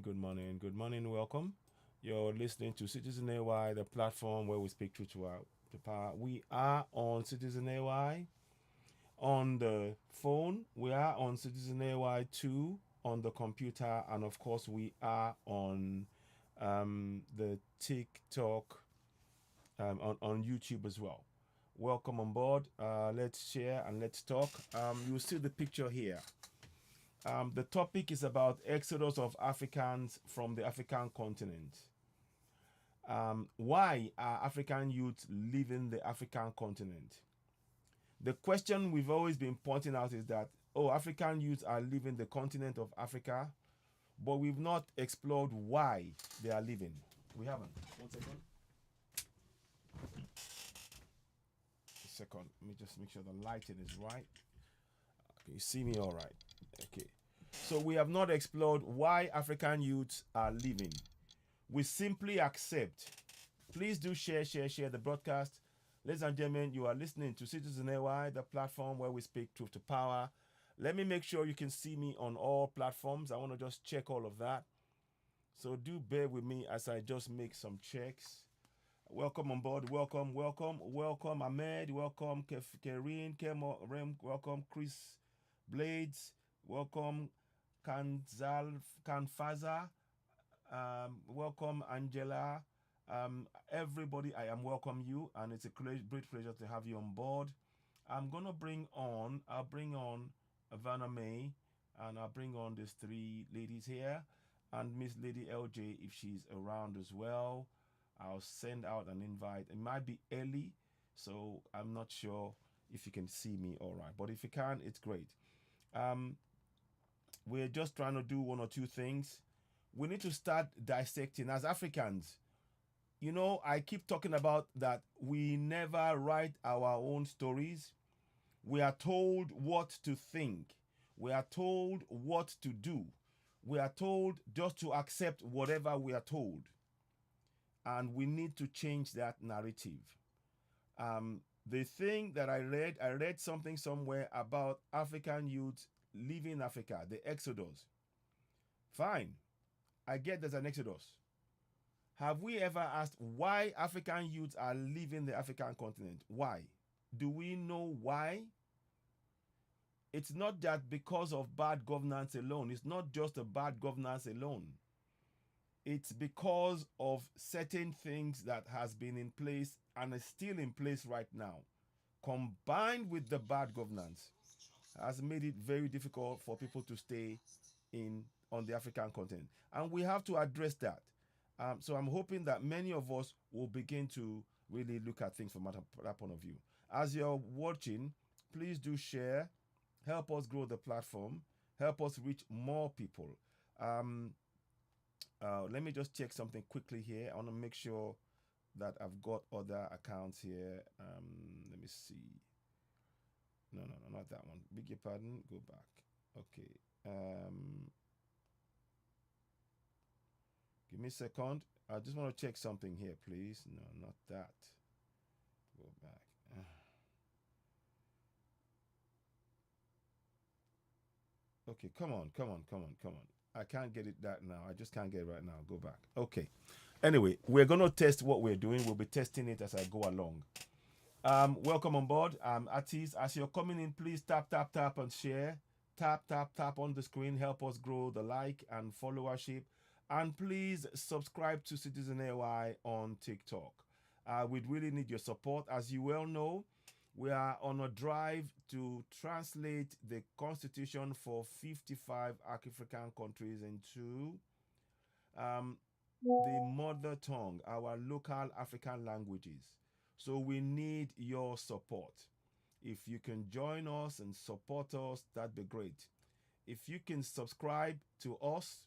Good morning, welcome. You're listening to Citizen AY, the platform where we speak truth to power. We are on Citizen AY on the phone, we are on Citizen AY 2 on the computer, and of course, we are on the TikTok, on YouTube as well. Welcome on board. Let's share and let's talk. You'll see the picture here. The topic is about exodus of Africans from the African continent. Why are African youth leaving the African continent? The question we've always been pointing out is that, oh, African youths are leaving the continent of Africa, but we've not explored why they are leaving. We haven't. One second. A second. Let me just make sure the lighting is right. Can you see me all right? Okay. So we have not explored why African youths are leaving. We simply accept. Please do share the broadcast. Ladies and gentlemen, you are listening to Citizen AY, the platform where we speak truth to power. Let me make sure you can see me on all platforms. I want to just check all of that. So do bear with me as I just make some checks. Welcome on board. Welcome Ahmed. Welcome Kereen, Rem. Welcome Chris Blades. Welcome Kanfaza. Welcome Angela. Everybody, I am welcome you, and it's a great pleasure to have you on board. I'll bring on Vanna May, and I'll bring on these three ladies here, and Miss Lady LJ if she's around as well. I'll send out an invite. It might be early, so I'm not sure if you can see me all right, but if you can, it's great. We're just trying to do one or two things. We need to start dissecting as Africans. You know, I keep talking about that we never write our own stories. We are told what to think. We are told what to do. We are told just to accept whatever we are told. And we need to change that narrative. The thing that I read something somewhere about African youth leaving Africa, the exodus. Fine. I get there's an exodus. Have we ever asked why African youths are leaving the African continent? Why? Do we know why? It's not that because of bad governance alone. It's not just a bad governance alone. It's because of certain things that has been in place and is still in place right now, combined with the bad governance, has made it very difficult for people to stay on the African continent. And we have to address that. So I'm hoping that many of us will begin to really look at things from that point of view. As you're watching, please do share. Help us grow the platform. Help us reach more people. Let me just check something quickly here. I want to make sure that I've got other accounts here. Let me see. No, not that one. Beg your pardon. Go back. Okay. Give me a second. I just want to check something here, please. No, not that. Go back. Okay, come on. I can't get it that now. I just can't get it right now. Go back. Okay. Anyway, we're going to test what we're doing. We'll be testing it as I go along. Welcome on board. Artists, as you're coming in, please tap and share. Tap on the screen. Help us grow the like and followership. And please subscribe to Citizen AY on TikTok. We'd really need your support. As you well know, we are on a drive to translate the constitution for 55 African countries into the mother tongue, our local African languages. So we need your support. If you can join us and support us, that'd be great. If you can subscribe to us,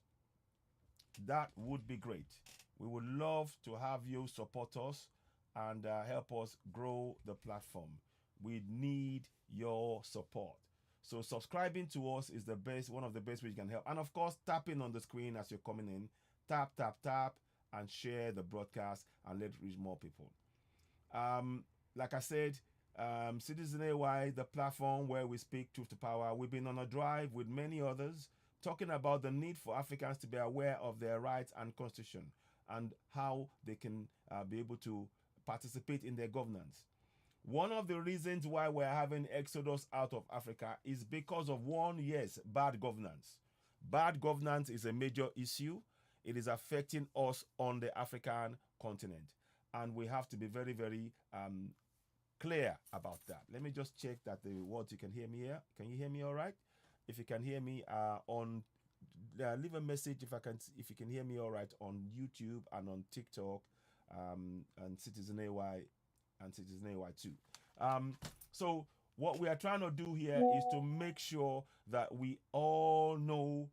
that would be great. We would love to have you support us and help us grow the platform. We need your support. So subscribing to us is one of the best ways you can help. And of course, tapping on the screen as you're coming in. Tap, and share the broadcast and let it reach more people. Like I said, Citizen AY, the platform where we speak truth to power. We've been on a drive with many others, talking about the need for Africans to be aware of their rights and constitution and how they can be able to participate in their governance. One of the reasons why we're having exodus out of Africa is because of one, yes, bad governance. Bad governance is a major issue. It is affecting us on the African continent. And we have to be very, very clear about that. Let me just check that the words, you can hear me here. Can you hear me all right? If you can hear me leave a message if you can hear me all right on YouTube and on TikTok and Citizen AY and Citizen AY too. So what we are trying to do here is to make sure that we all know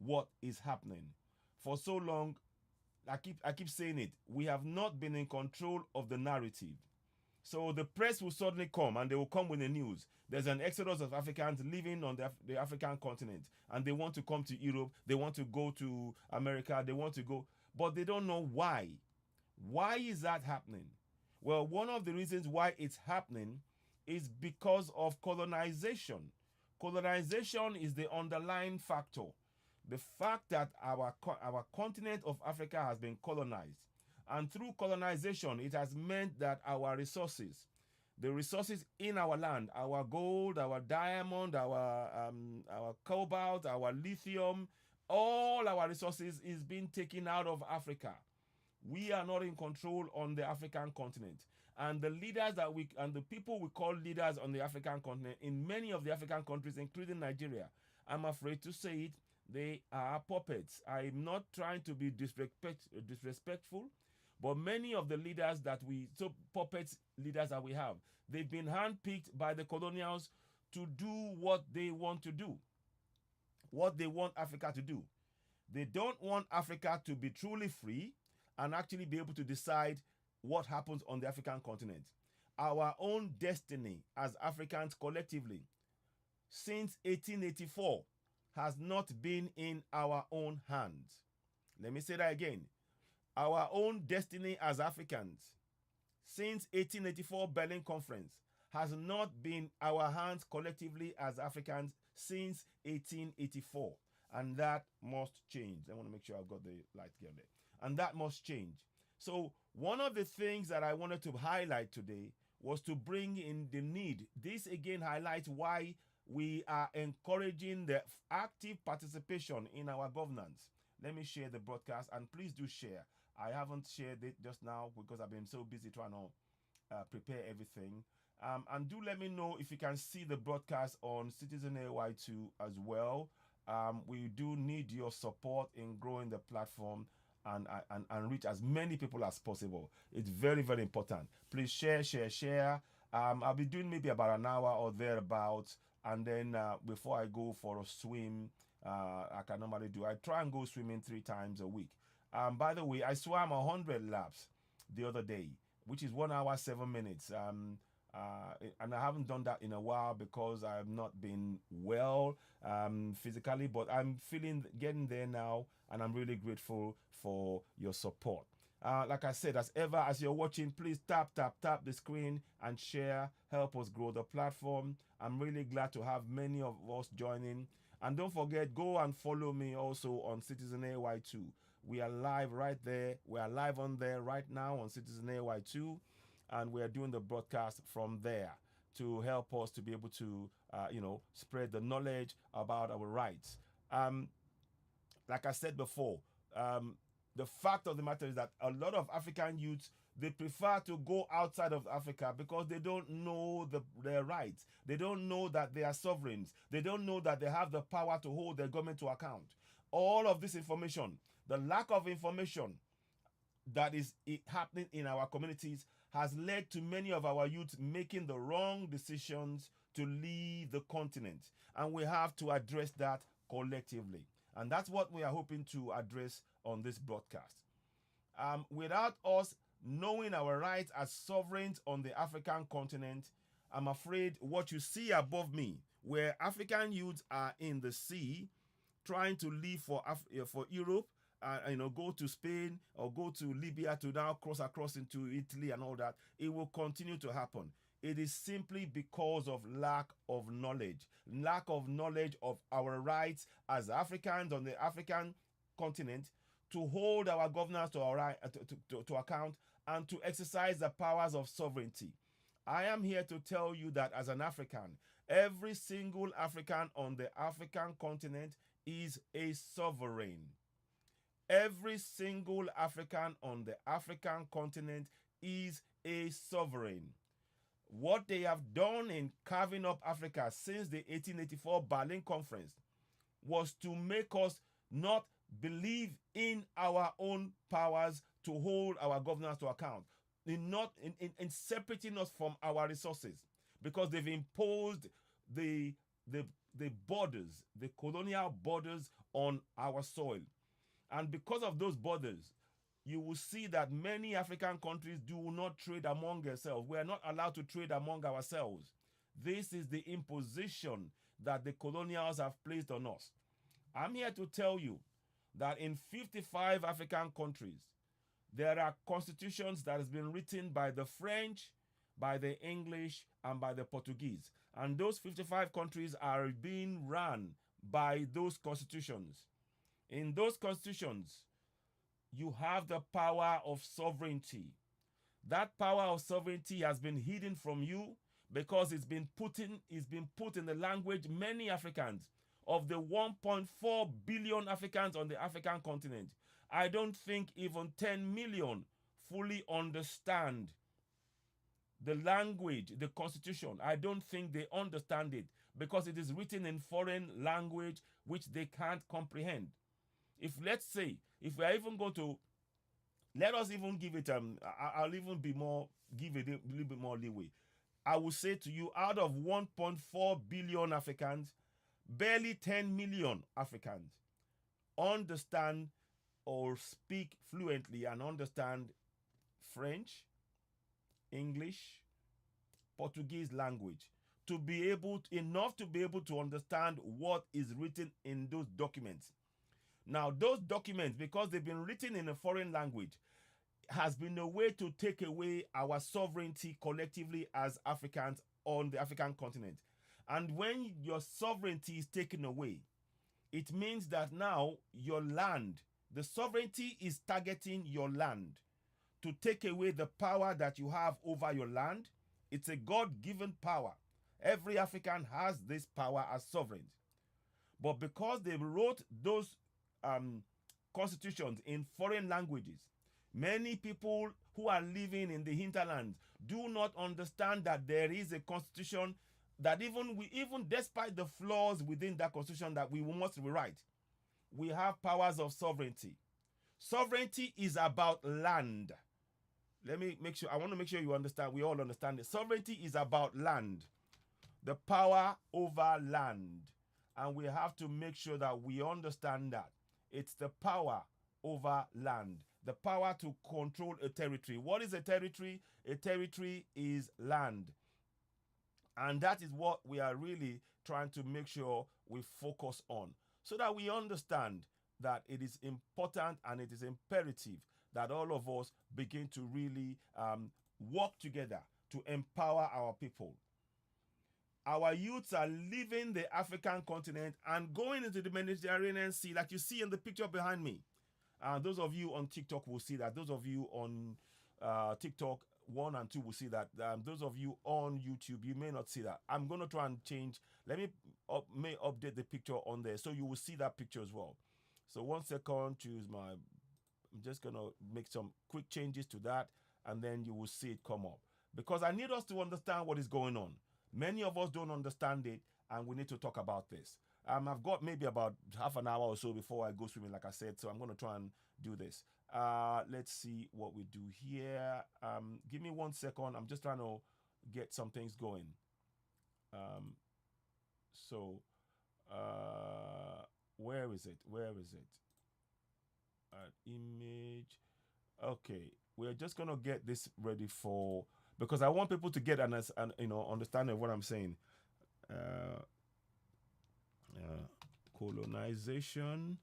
what is happening. For so long, I keep saying it, we have not been in control of the narrative. So the press will suddenly come and they will come with the news. There's an exodus of Africans living on the African continent and they want to come to Europe, they want to go to America, they want to go, but they don't know why. Why is that happening? Well, one of the reasons why it's happening is because of colonization. Colonization is the underlying factor. The fact that our continent of Africa has been colonized. And through colonization, it has meant that our resources, the resources in our land, our gold, our diamond, our cobalt, our lithium, all our resources is being taken out of Africa. We are not in control on the African continent. And the leaders and the people we call leaders on the African continent, in many of the African countries, including Nigeria, I'm afraid to say it, they are puppets. I'm not trying to be disrespectful, but many of the leaders puppets leaders that we have, they've been handpicked by the colonials to do what they want to do, what they want Africa to do. They don't want Africa to be truly free and actually be able to decide what happens on the African continent. Our own destiny as Africans collectively, since 1884, has not been in our own hands. Let me say that again. Our own destiny as Africans, since 1884 Berlin Conference, has not been our hands collectively as Africans since 1884. And that must change. I want to make sure I've got the light here there. And that must change. So one of the things that I wanted to highlight today was to bring in the need. This again highlights why we are encouraging the active participation in our governance. Let me share the broadcast, and please do share. I haven't shared it just now because I've been so busy trying to prepare everything. And do let me know if you can see the broadcast on Citizen AY2 as well. We do need your support in growing the platform and reach as many people as possible. It's very, very important. Please share. I'll be doing maybe about an hour or thereabouts. And then before I go for a swim, like I normally do, I try and go swimming 3 times a week. By the way, I swam 100 laps the other day, which is 1 hour, 7 minutes. And I haven't done that in a while because I've not been well physically, but I'm getting there now, and I'm really grateful for your support. Like I said, as ever, as you're watching, please tap the screen and share. Help us grow the platform. I'm really glad to have many of us joining. And don't forget, go and follow me also on Citizen AY2. We are live right there. We are live on there right now on Citizen AY2. And we are doing the broadcast from there to help us to be able to, spread the knowledge about our rights. Like I said before, the fact of the matter is that a lot of African youths, they prefer to go outside of Africa because they don't know their rights. They don't know that they are sovereigns. They don't know that they have the power to hold their government to account. All of this information, the lack of information that is happening in our communities has led to many of our youth making the wrong decisions to leave the continent. And we have to address that collectively. And that's what we are hoping to address on this broadcast. Without us knowing our rights as sovereigns on the African continent, I'm afraid what you see above me, where African youths are in the sea trying to leave for Europe, go to Spain or go to Libya to now cross across into Italy and all that, it will continue to happen. It is simply because of lack of knowledge of our rights as Africans on the African continent, to hold our governors to our to account, and to exercise the powers of sovereignty. I am here to tell you that as an African, every single African on the African continent is a sovereign. Every single African on the African continent is a sovereign. What they have done in carving up Africa since the 1884 Berlin Conference was to make us not believe in our own powers to hold our governors to account, in separating us from our resources, because they've imposed the borders, the colonial borders on our soil. And because of those borders, you will see that many African countries do not trade among themselves. We are not allowed to trade among ourselves. This is the imposition that the colonials have placed on us. I'm here to tell you that in 55 African countries, there are constitutions that has been written by the French, by the English, and by the Portuguese. And those 55 countries are being run by those constitutions. In those constitutions, you have the power of sovereignty. That power of sovereignty has been hidden from you because it's been put in the language many Africans, of the 1.4 billion Africans on the African continent, I don't think even 10 million fully understand the language, the constitution. I don't think they understand it because it is written in foreign language which they can't comprehend. If, let's say, if we are even going to, let us even give it, I'll even give it a little bit more leeway. I will say to you, out of 1.4 billion Africans, barely 10 million Africans understand or speak fluently and understand French, English, Portuguese language, to be able to understand what is written in those documents. Now, those documents, because they've been written in a foreign language, has been a way to take away our sovereignty collectively as Africans on the African continent. And when your sovereignty is taken away, it means that now your land, the sovereignty is targeting your land to take away the power that you have over your land. It's a God-given power. Every African has this power as sovereign. But because they wrote those constitutions in foreign languages, many people who are living in the hinterlands do not understand that there is a constitution that even despite the flaws within that constitution that we must rewrite, we have powers of sovereignty. Sovereignty is about land. I want to make sure you understand, we all understand it. Sovereignty is about land, the power over land. And we have to make sure that we understand that. It's the power over land, the power to control a territory. What is a territory? A territory is land. And that is what we are really trying to make sure we focus on, so that we understand that it is important and it is imperative that all of us begin to really work together to empower our people. Our youths are leaving the African continent and going into the Mediterranean Sea, like you see in the picture behind me. Those of you on TikTok will see that. Those of you on TikTok 1 and 2 will see that. Those of you on YouTube, you may not see that. I'm going to try and change. Let me may update the picture on there so you will see that picture as well. So 1 second, I'm just going to make some quick changes to that, and then you will see it come up. Because I need us to understand what is going on. Many of us don't understand it, and we need to talk about this. I've got maybe about half an hour or so before I go swimming, like I said, so I'm going to try and do this. Let's see what we do here. Give me 1 second. I'm just trying to get some things going. Where is it? Image. Okay, we're just going to get this ready for, because I want people to get an understanding of what I'm saying. Colonization,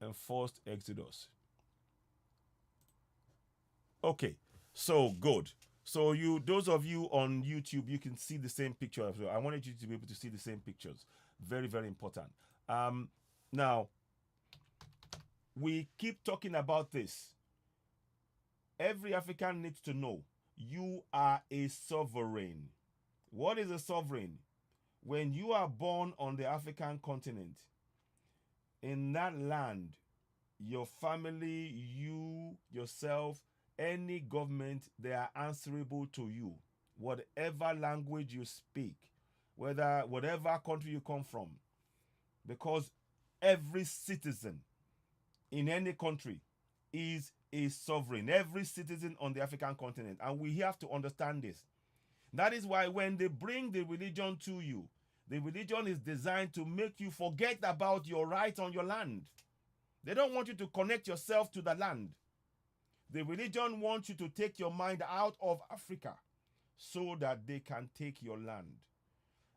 enforced exodus. Okay, so good. So those of you on YouTube, you can see the same picture. So I wanted you to be able to see the same pictures. Very, very important. Now, we keep talking about this. Every African needs to know you are a sovereign. What is a sovereign? When you are born on the African continent, in that land, your family, you, yourself, any government, they are answerable to you. Whatever language you speak, whatever country you come from, because every citizen in any country is a sovereign. Every citizen on the African continent. And we have to understand this. That is why when they bring the religion to you, the religion is designed to make you forget about your rights on your land. They don't want you to connect yourself to the land. The religion wants you to take your mind out of Africa so that they can take your land.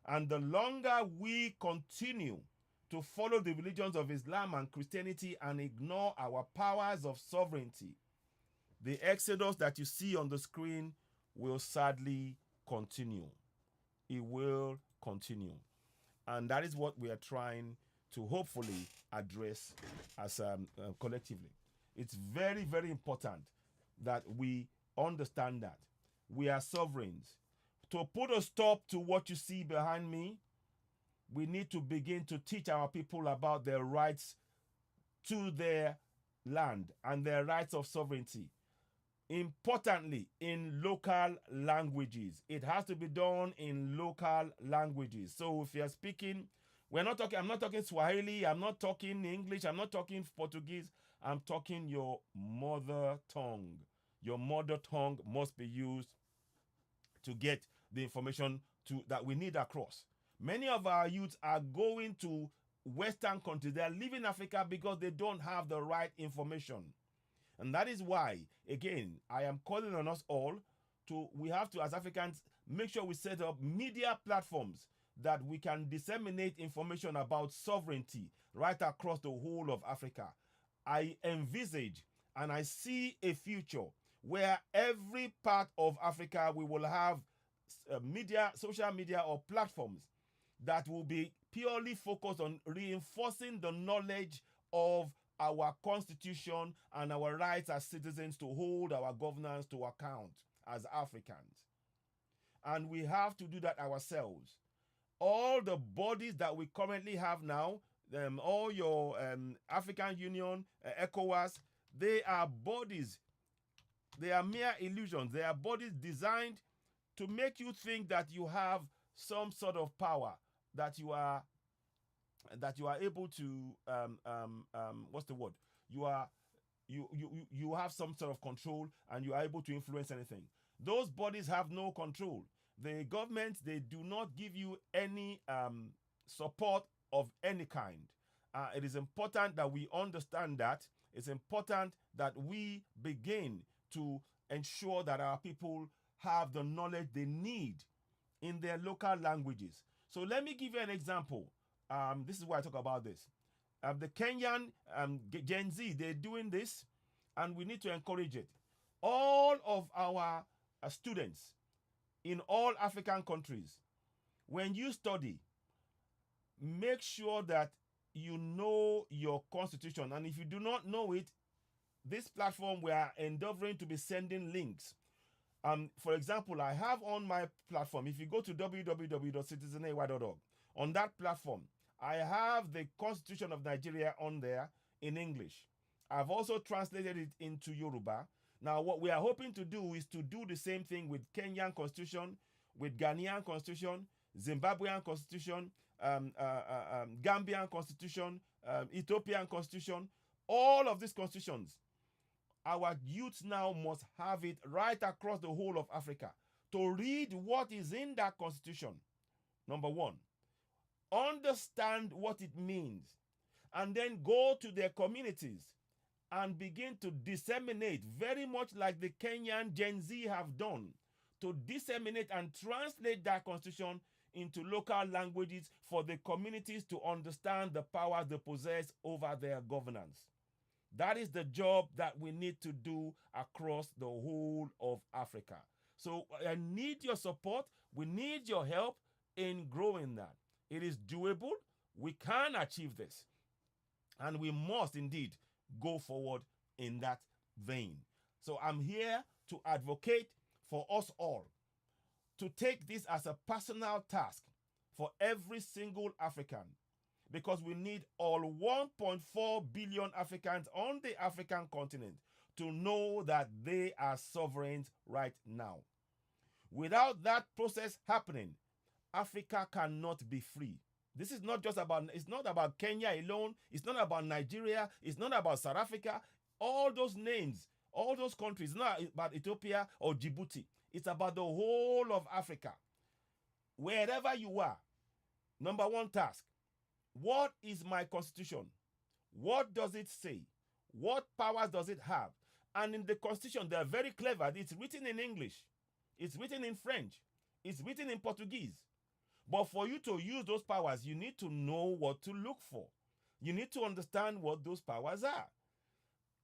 And the longer we continue to follow the religions of Islam and Christianity and ignore our powers of sovereignty, the exodus that you see on the screen will sadly continue. It will continue. And that is what we are trying to hopefully address as collectively. It's very, very important that we understand that we are sovereigns. To put a stop to what you see behind me, we need to begin to teach our people about their rights to their land and their rights of sovereignty. Importantly, in local languages. It has to be done in local languages. So if you're speaking, I'm not talking Swahili, I'm not talking English, I'm not talking Portuguese, I'm talking your mother tongue. Your mother tongue must be used to get the information that we need across. Many of our youths are going to Western countries. They are leaving Africa because they don't have the right information. And that is why, again, I am calling on us all we have to, as Africans, make sure we set up media platforms that we can disseminate information about sovereignty right across the whole of Africa. I envisage and I see a future where every part of Africa we will have social media or platforms that will be purely focused on reinforcing the knowledge of our constitution and our rights as citizens to hold our governance to account as Africans. And we have to do that ourselves. All the bodies that we currently have now, all your African Union, ECOWAS, they are bodies. They are mere illusions. They are bodies designed to make you think that you have some sort of power, that you are able to what's the word? You have some sort of control and you are able to influence anything. Those bodies have no control. The government, they do not give you any support of any kind. It is important that we understand that. It's important that we begin to ensure that our people have the knowledge they need in their local languages. So let me give you an example. This is why I talk about this. The Kenyan Gen Z, they're doing this, and we need to encourage it. All of our students in all African countries, when you study, make sure that you know your constitution. And if you do not know it, this platform, we are endeavoring to be sending links. For example, I have on my platform, if you go to www.citizenay.org, on that platform, I have the Constitution of Nigeria on there in English. I've also translated it into Yoruba. Now, what we are hoping to do is to do the same thing with Kenyan Constitution, with Ghanaian Constitution, Zimbabwean Constitution, Gambian Constitution, Ethiopian Constitution, all of these constitutions. Our youths now must have it right across the whole of Africa to read what is in that constitution. Number one, understand what it means, and then go to their communities and begin to disseminate, very much like the Kenyan Gen Z have done, to disseminate and translate that constitution into local languages for the communities to understand the power they possess over their governance. That is the job that we need to do across the whole of Africa. So I need your support. We need your help in growing that. It is doable. We can achieve this. And we must indeed go forward in that vein. So I'm here to advocate for us all to take this as a personal task for every single African, because we need all 1.4 billion Africans on the African continent to know that they are sovereigns right now. Without that process happening, Africa cannot be free. This is not just about, it's not about Kenya alone. It's not about Nigeria. It's not about South Africa. All those names, all those countries, it's not about Ethiopia or Djibouti. It's about the whole of Africa. Wherever you are, number one task, what is my constitution? What does it say? What powers does it have? And in the constitution, they're very clever. It's written in English. It's written in French. It's written in Portuguese. But for you to use those powers, you need to know what to look for. You need to understand what those powers are.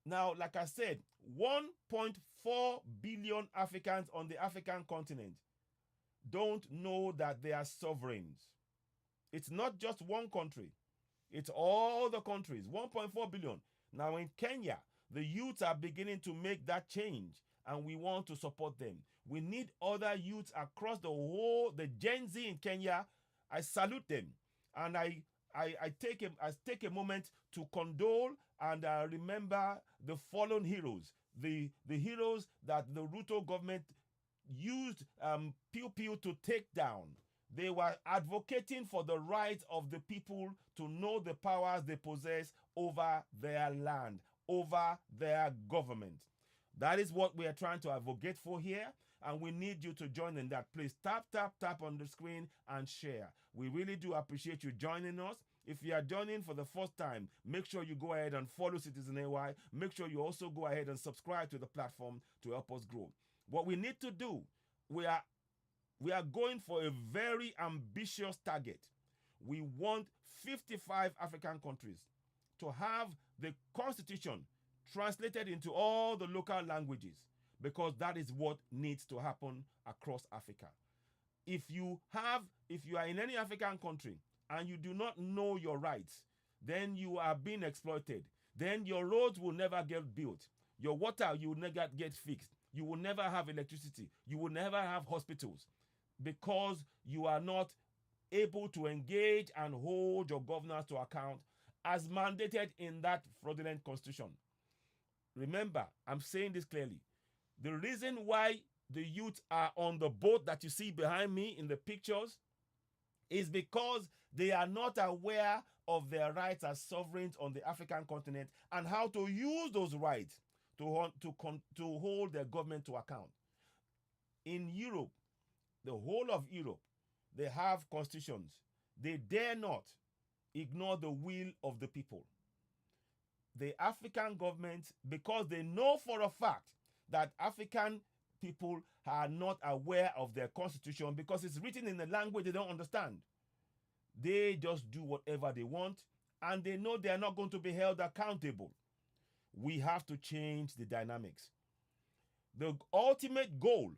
Now, like I said, 1.4 billion Africans on the African continent don't know that they are sovereigns. It's not just one country. It's all the countries, 1.4 billion. Now in Kenya, the youths are beginning to make that change, and we want to support them. We need other youths across the Gen Z in Kenya. I salute them. And I take a moment to condole and remember the fallen heroes, the heroes that the Ruto government used Pew Pew to take down. They were advocating for the rights of the people to know the powers they possess over their land, over their government. That is what we are trying to advocate for here, and we need you to join in that. Please tap, tap, tap on the screen and share. We really do appreciate you joining us. If you are joining for the first time, make sure you go ahead and follow Citizen AY. Make sure you also go ahead and subscribe to the platform to help us grow. What we need to do, we are going for a very ambitious target. We want 55 African countries to have the constitution translated into all the local languages, because that is what needs to happen across Africa. If you are in any African country and you do not know your rights, then you are being exploited. Then your roads will never get built. Your water, you will never get fixed. You will never have electricity. You will never have hospitals, because you are not able to engage and hold your governors to account as mandated in that fraudulent constitution. Remember, I'm saying this clearly. The reason why the youth are on the boat that you see behind me in the pictures is because they are not aware of their rights as sovereigns on the African continent and how to use those rights to hold their government to account. In Europe, the whole of Europe, they have constitutions. They dare not ignore the will of the people. The African governments, because they know for a fact that African people are not aware of their constitution because it's written in a language they don't understand, they just do whatever they want, and they know they are not going to be held accountable. We have to change the dynamics. The ultimate goal,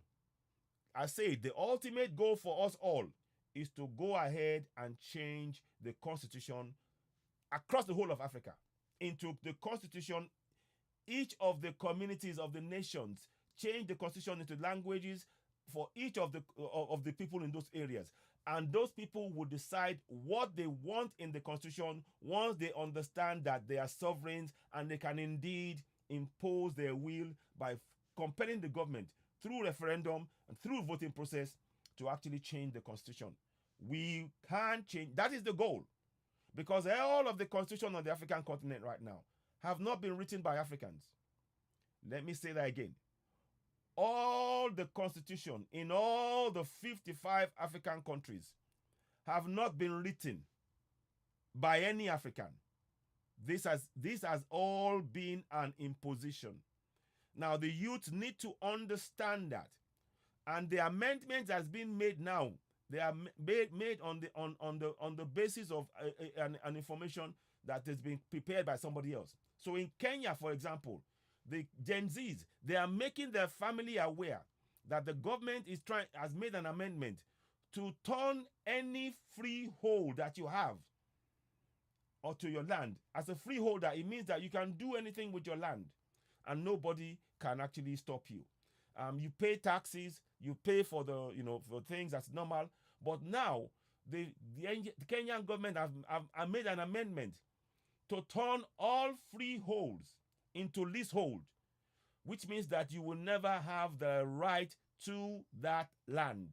I say the ultimate goal for us all, is to go ahead and change the constitution across the whole of Africa into the constitution. Each of the communities of the nations change the constitution into languages for each of the people in those areas, and those people will decide what they want in the constitution once they understand that they are sovereigns and they can indeed impose their will by compelling the government through referendum and through voting process to actually change the constitution. We can change. That is the goal, because all of the constitution on the African continent right now have not been written by Africans. Let me say that again. All the constitution in all the 55 African countries have not been written by any African. This has all been an imposition. Now the youth need to understand that, and the amendments has been made now. They are made on the basis of an information that has been prepared by somebody else. So in Kenya, for example, the Gen Zs, they are making their family aware that the government has made an amendment to turn any freehold that you have or to your land. As a freeholder, it means that you can do anything with your land and nobody can actually stop you. You pay taxes, you pay for the, for things that's normal. But now the Kenyan government have made an amendment to turn all freeholds into leasehold, which means that you will never have the right to that land.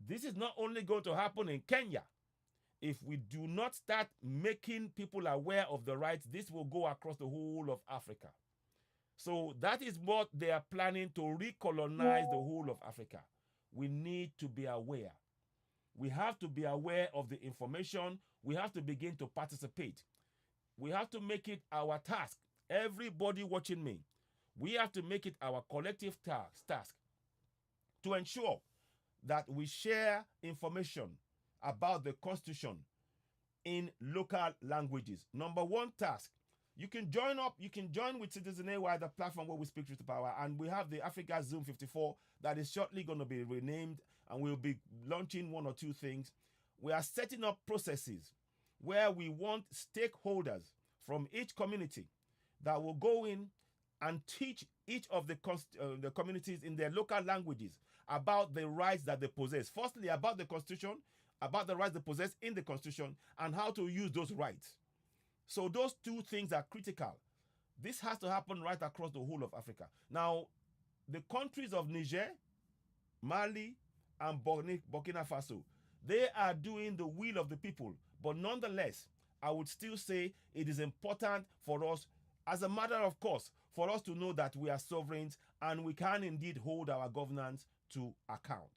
This is not only going to happen in Kenya. If we do not start making people aware of the rights, this will go across the whole of Africa. So that is what they are planning, to recolonize the whole of Africa. We need to be aware. We have to be aware of the information. We have to begin to participate. We have to make it our task. Everybody watching me, we have to make it our collective task to ensure that we share information about the Constitution in local languages. Number one task, you can join with Citizen AY, the platform where we speak truth to power, and we have the Africa Zoom 54 that is shortly going to be renamed, and we'll be launching one or two things. We are setting up processes where we want stakeholders from each community that will go in and teach each of the communities in their local languages about the rights that they possess. Firstly, about the Constitution, about the rights they possess in the Constitution, and how to use those rights. So those two things are critical. This has to happen right across the whole of Africa. Now, the countries of Niger, Mali, and Burkina Faso, they are doing the will of the people. But nonetheless, I would still say it is important for us, as a matter of course, for us to know that we are sovereigns and we can indeed hold our governance to account.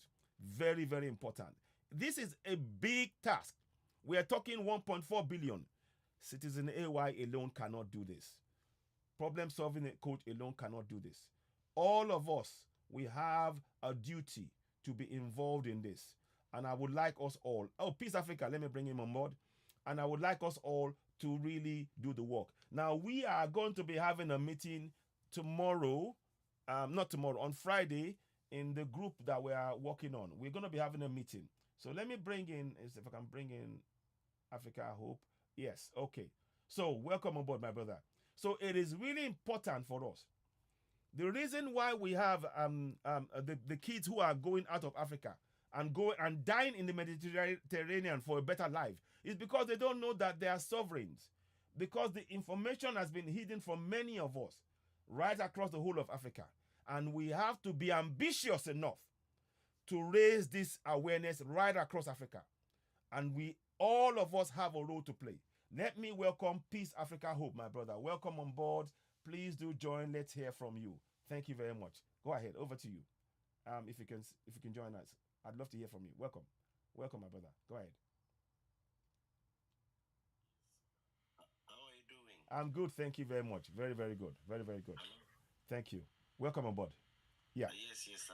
Very, very important. This is a big task. We are talking 1.4 billion. Citizen AY alone cannot do this. Problem solving coach alone cannot do this. All of us, we have a duty to be involved in this. And I would like us all, Peace Africa, let me bring him on board. And I would like us all to really do the work. Now, we are going to be having a meeting tomorrow, not tomorrow, on Friday, in the group that we are working on. We're going to be having a meeting. So let me bring in, if I can bring in Africa Hope. Yes, okay. So welcome on board, my brother. So it is really important for us. The reason why we have the kids who are going out of Africa and go and dying in the Mediterranean for a better life is because they don't know that they are sovereigns. Because the information has been hidden from many of us right across the whole of Africa. And we have to be ambitious enough to raise this awareness right across Africa. And all of us have a role to play. Let me welcome Peace Africa Hope, my brother. Welcome on board. Please do join. Let's hear from you. Thank you very much. Go ahead. Over to you. If you can join us, I'd love to hear from you. Welcome. Welcome, my brother. Go ahead. How are you doing? I'm good. Thank you very much. Very, very good. Very, very good. Thank you. Welcome on board. Yeah. Yes.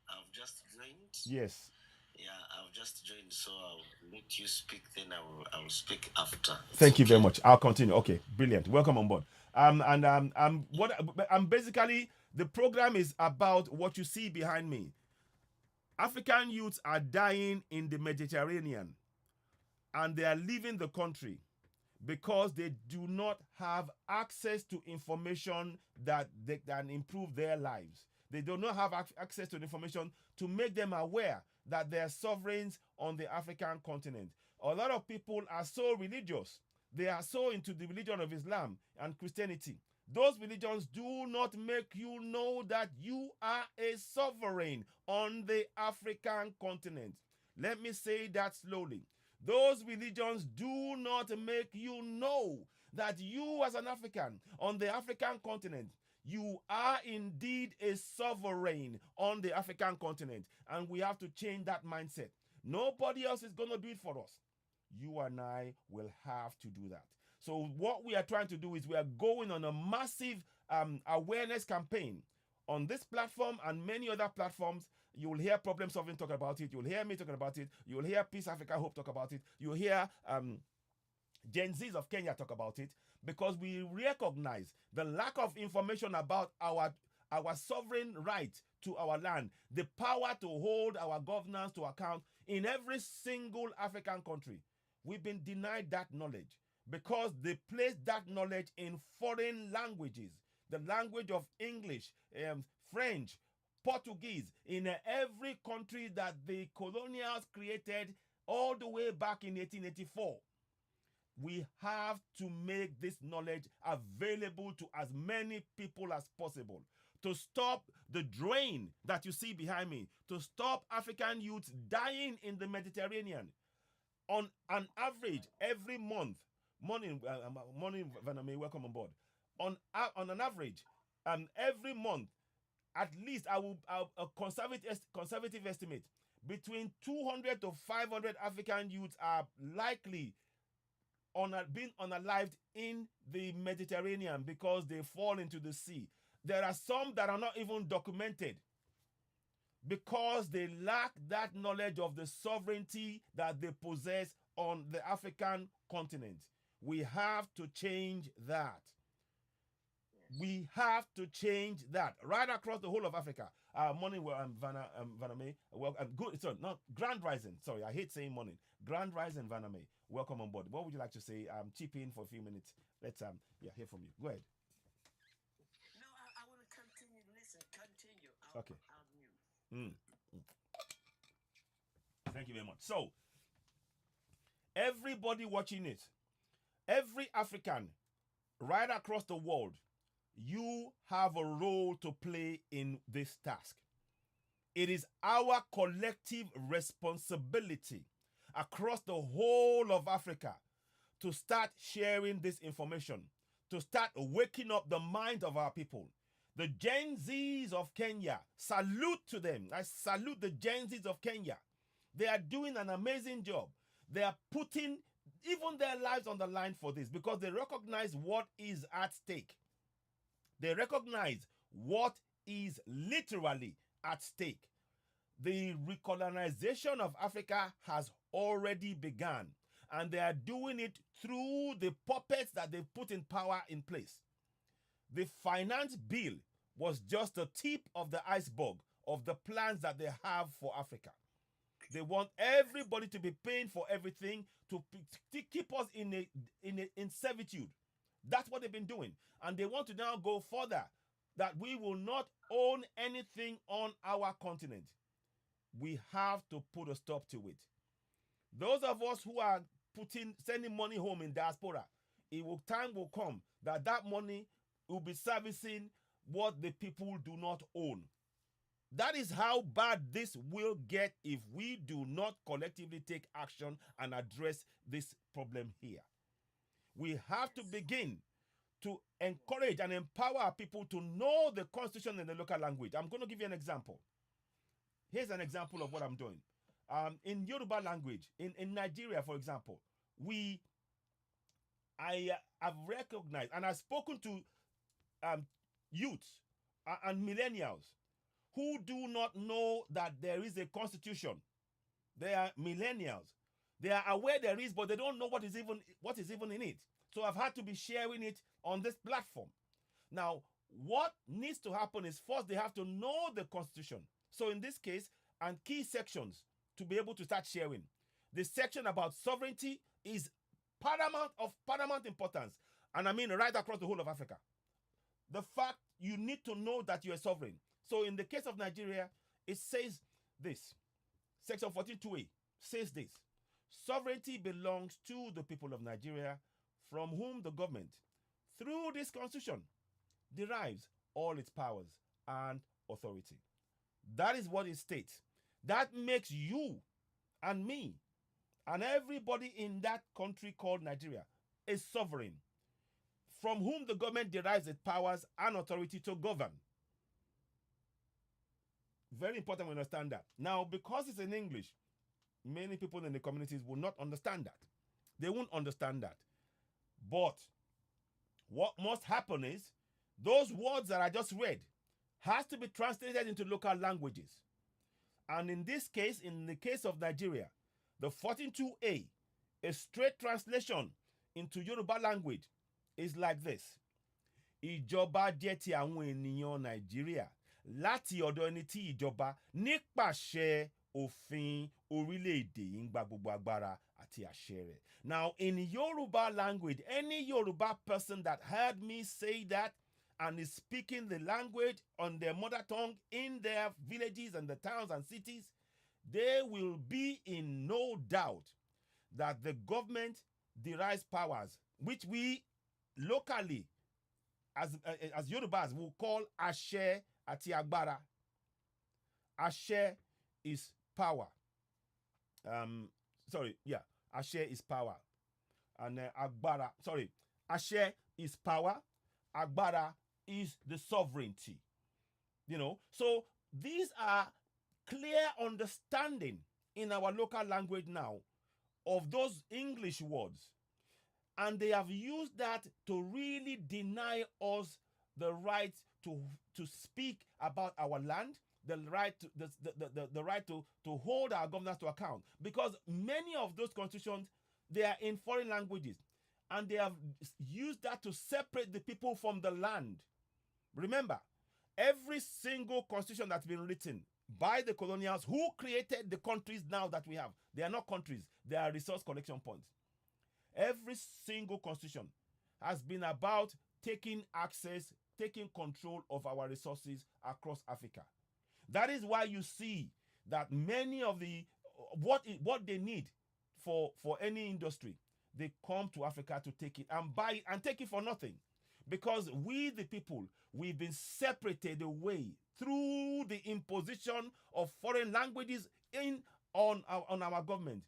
I've just joined. Yes. Yeah, I've just joined, so I'll let you speak. Then I will speak after. Thank you very much. I'll continue. Okay, brilliant. Welcome on board. Basically, the program is about what you see behind me. African youths are dying in the Mediterranean, and they are leaving the country because they do not have access to information that they can improve their lives. They do not have access to the information to make them aware that they are sovereigns on the African continent. A lot of people are so religious. They are so into the religion of Islam and Christianity. Those religions do not make you know that you are a sovereign on the African continent. Let me say that slowly. Those religions do not make you know that you as an African on the African continent, you are indeed a sovereign on the African continent. And we have to change that mindset. Nobody else is going to do it for us. You and I will have to do that. So what we are trying to do is we are going on a massive awareness campaign on this platform and many other platforms. You will hear Problem Solving talk about it. You'll hear me talking about it. You'll hear Peace Africa Hope talk about it. You'll hear Gen Zs of Kenya talk about it, because we recognize the lack of information about our our sovereign right to our land, the power to hold our governance to account in every single African country. We've been denied that knowledge because they placed that knowledge in foreign languages, the language of English, French, Portuguese, in every country that the colonials created all the way back in 1884. We have to make this knowledge available to as many people as possible to stop the drain that you see behind me, to stop African youths dying in the Mediterranean. On an average, every month, morning, Vaname, welcome on board. On an average, every month, at least a conservative estimate, between 200 to 500 African youths are likely being unalived in the Mediterranean because they fall into the sea. There are some that are not even documented because they lack that knowledge of the sovereignty that they possess on the African continent. We have to change that. We have to change that right across the whole of Africa. Morning, Vaname. Well, good. Sorry, not Grand Rising. Sorry, I hate saying morning. Grand Rising, Vaname. Welcome on board. What would you like to say? Chip in for a few minutes. Let's hear from you. Go ahead. No, I want to continue. Listen, continue. Okay. I'll mute. Thank you very much. So, everybody watching it, every African right across the world, you have a role to play in this task. It is our collective responsibility across the whole of Africa to start sharing this information, to start waking up the mind of our people. The Gen Zs of Kenya, salute to them. I salute the Gen Zs of Kenya. They are doing an amazing job. They are putting even their lives on the line for this because they recognize what is at stake. They recognize what is literally at stake. The recolonization of Africa has already begun, and they are doing it through the puppets that they put in power in place. The finance bill was just the tip of the iceberg of the plans that they have for Africa. They want everybody to be paying for everything to keep us in servitude. That's what they've been doing. And they want to now go further, that we will not own anything on our continent. We have to put a stop to it. Those of us who are sending money home in diaspora, time will come that money will be servicing what the people do not own. That is how bad this will get if we do not collectively take action and address this problem here. We have to begin to encourage and empower people to know the constitution in the local language. I'm going to give you an example. Here's an example of what I'm doing. In Yoruba language, in Nigeria, for example, I have recognized and I've spoken to youths and millennials who do not know that there is a constitution. They are millennials. They are aware there is, but they don't know what is even in it. So I've had to be sharing it on this platform. Now, what needs to happen is first they have to know the constitution. So in this case, and key sections to be able to start sharing. The section about sovereignty is of paramount importance. And I mean right across the whole of Africa. The fact you need to know that you are sovereign. So in the case of Nigeria, it says this. Section 42A says this. Sovereignty belongs to the people of Nigeria, from whom the government, through this constitution, derives all its powers and authority. That is what it states. That makes you and me and everybody in that country called Nigeria a sovereign, from whom the government derives its powers and authority to govern. Very important we understand that. Now, because it's in English, many people in the communities will not understand that. They won't understand that. But what must happen is those words that I just read has to be translated into local languages. And in this case, in the case of Nigeria, the 142A, a straight translation into Yoruba language is like this. ìjọba jẹ́ ti àwọn ènìyàn Nàìjíríà láti ọ̀dọ̀ ẹni tí ìjọba nípasẹ̀ òfin orílẹ̀-èdè yìí ń gba gbogbo agbára àti àṣẹ rẹ̀. Now, in Yoruba language, any Yoruba person that heard me say that and is speaking the language on their mother tongue in their villages and the towns and cities, they will be in no doubt that the government derives powers, which we locally, as Yorubas, will call Ashe ati Agbara. Ashe is power. Ashe is power. And Agbara, Ashe is power. Agbara is the sovereignty. So these are clear understanding in our local language now of those English words. And they have used that to really deny us the right to speak about our land, the right to the right to hold our governors to account. Because many of those constitutions, they are in foreign languages. And they have used that to separate the people from the land. Remember, every single constitution that's been written by the colonials who created the countries now that we have, they are not countries, they are resource collection points. Every single constitution has been about taking access, taking control of our resources across Africa. That is why you see that many of the what they need for any industry, they come to Africa to take it and buy it and take it for nothing. Because we, the people, we've been separated away through the imposition of foreign languages on our government.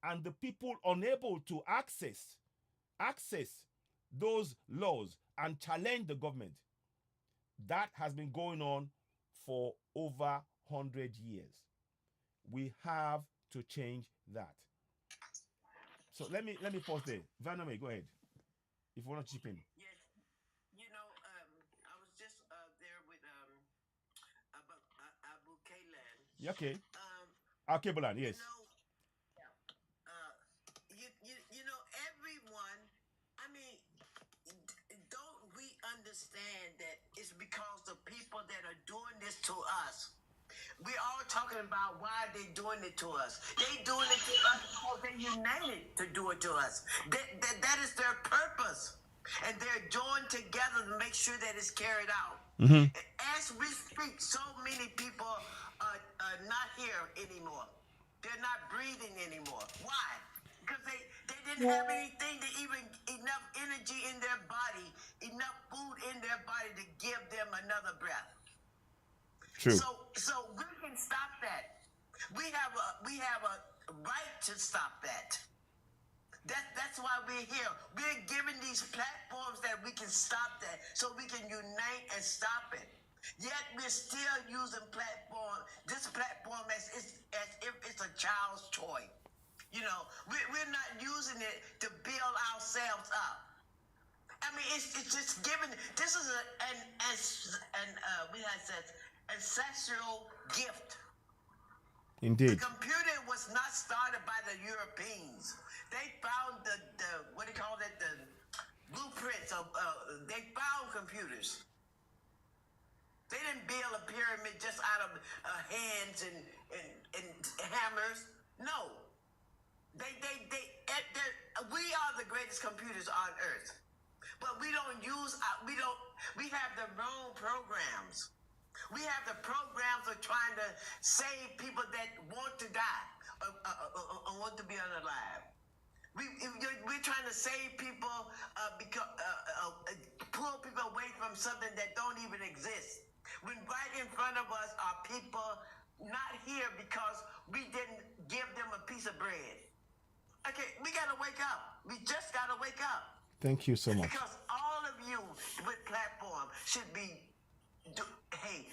And the people unable to access those laws and challenge the government. That has been going on for over 100 years. We have to change that. So let me pause there. Vaname, go ahead. If you want to chip in. Yes, I was just there with Abu Kaylan. Okay. Kebulan, yes. You know, everyone. I mean, don't we understand that it's because the people that are doing this to us? We all talking about why they doing it to us. They doing it to us because they united to do it to us. That is their purpose. And they're joined together to make sure that it's carried out. Mm-hmm. As we speak, so many people are not here anymore. They're not breathing anymore. Why? Because they didn't have anything to even enough energy in their body, enough food in their body to give them another breath. True. So we can stop that. We have a right to stop that. That's why we're here. We're given these platforms that we can stop that, so we can unite and stop it. Yet we're still using this platform as if it's a child's toy. You know, we're not using it to build ourselves up. I mean, it's just given. This is we have said ancestral gift. Indeed. The computer was not started by the Europeans. They found the what do you call it, the blueprints of. They found computers. They didn't build a pyramid just out of hands and hammers. No. We are the greatest computers on earth, but we don't use. We have the wrong programs. We have the programs of trying to save people that want to die or want to be unalive. We're trying to save people because pull people away from something that don't even exist. When right in front of us are people not here because we didn't give them a piece of bread. Okay, we gotta wake up. We just gotta wake up. Thank you so much. Because all of you with platform should be, hey,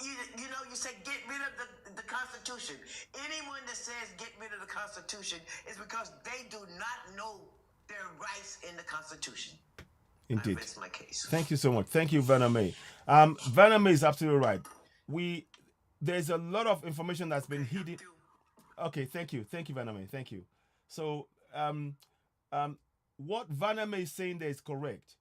you know, you say get rid of the Constitution. Anyone that says get rid of the Constitution is because they do not know their rights in the Constitution. Indeed. That's my case. Thank you so much. Thank you, Vaname. Vaname is absolutely right. There's a lot of information that's been hidden. Okay, thank you, Vaname. Thank you. So, what Vaname is saying there is correct.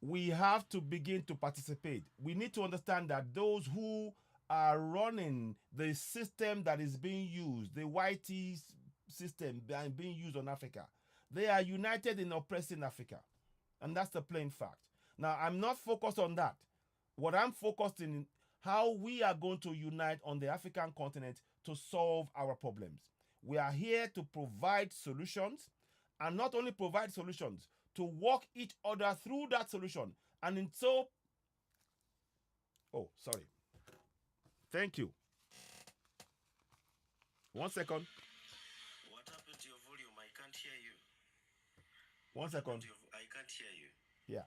we have to begin to participate. We need to understand that those who are running the system that is being used, the YT system being used on Africa, they are united in oppressing Africa. And that's the plain fact. Now, I'm not focused on that. What I'm focused in how we are going to unite on the African continent to solve our problems. We are here to provide solutions, and not only provide solutions, to walk each other through that solution. And in so, oh, sorry. Thank you. 1 second. What happened to your volume? I can't hear you. 1 second. I can't hear you. Yeah.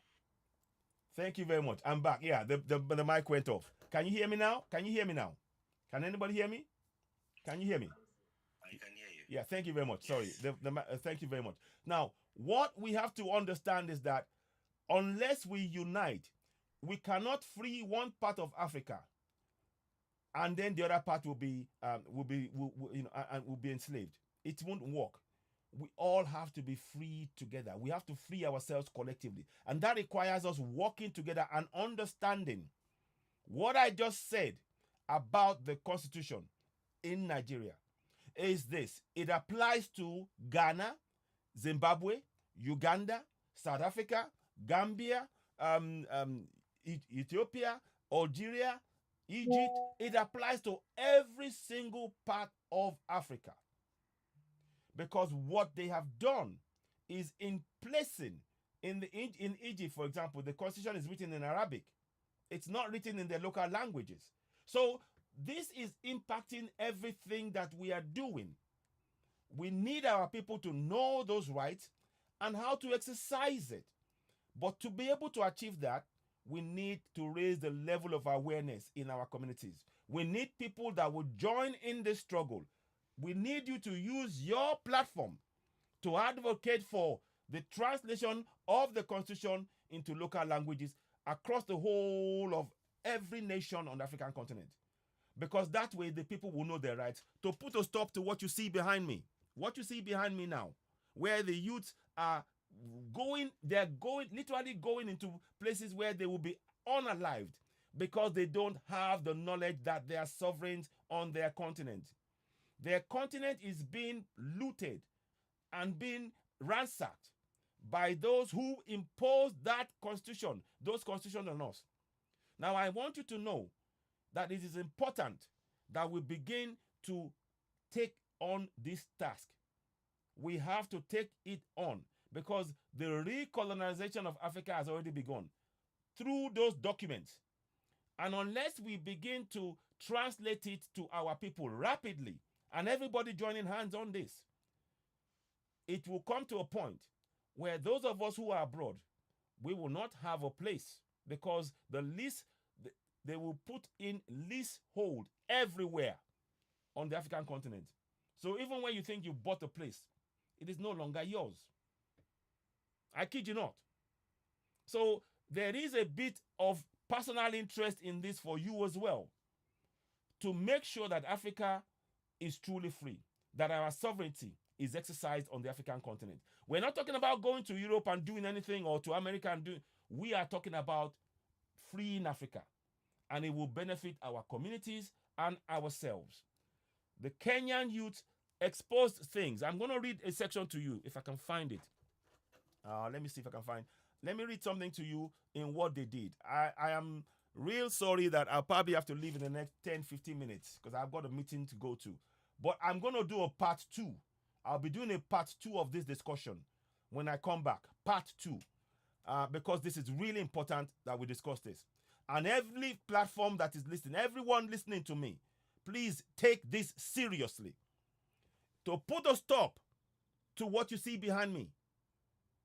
Thank you very much. I'm back. Yeah, the mic went off. Can you hear me now? Can you hear me now? Can anybody hear me? Can you hear me? I can hear you. Yeah, thank you very much. Sorry. Yes. Thank you very much. Now, what we have to understand is that unless we unite, we cannot free one part of Africa, and then the other part will be will be enslaved. It won't work. We all have to be free together. We have to free ourselves collectively, and that requires us working together and understanding what I just said about the constitution in Nigeria. Is this: it applies to Ghana, Zimbabwe, Uganda, South Africa, Gambia, Ethiopia, Algeria, Egypt. It applies to every single part of Africa. Because what they have done is in placing in Egypt, for example, the constitution is written in Arabic. It's not written in their local languages. So this is impacting everything that we are doing. We need our people to know those rights and how to exercise it. But to be able to achieve that, we need to raise the level of awareness in our communities. We need people that will join in this struggle. We need you to use your platform to advocate for the translation of the Constitution into local languages across the whole of every nation on the African continent. Because that way the people will know their rights. To put a stop to what you see behind me. What you see behind me now, where the youths are literally going into places where they will be unalived because they don't have the knowledge that they are sovereigns on their continent. Their continent is being looted and being ransacked by those who imposed that constitution, those constitutions on us. Now, I want you to know that it is important that we begin to take on this task. We have to take it on because the recolonization of Africa has already begun through those documents. And unless we begin to translate it to our people rapidly, and everybody joining hands on this, it will come to a point where those of us who are abroad, we will not have a place because they will put in leasehold everywhere on the African continent. So even when you think you bought a place, it is no longer yours. I kid you not. So there is a bit of personal interest in this for you as well, to make sure that Africa is truly free, that our sovereignty is exercised on the African continent. We're not talking about going to Europe and doing anything, or to America and doing. We are talking about freeing Africa, and it will benefit our communities and ourselves. The Kenyan youth exposed things. I'm going to read a section to you if I can find it. Let me see if I can find. Let me read something to you in what they did. I am real sorry that I'll probably have to leave in the next 10, 15 minutes because I've got a meeting to go to. But I'm going to do a part 2. I'll be doing a part 2 of this discussion when I come back. Part 2. Because this is really important that we discuss this. And every platform that is listening, everyone listening to me, please take this seriously. To put a stop to what you see behind me,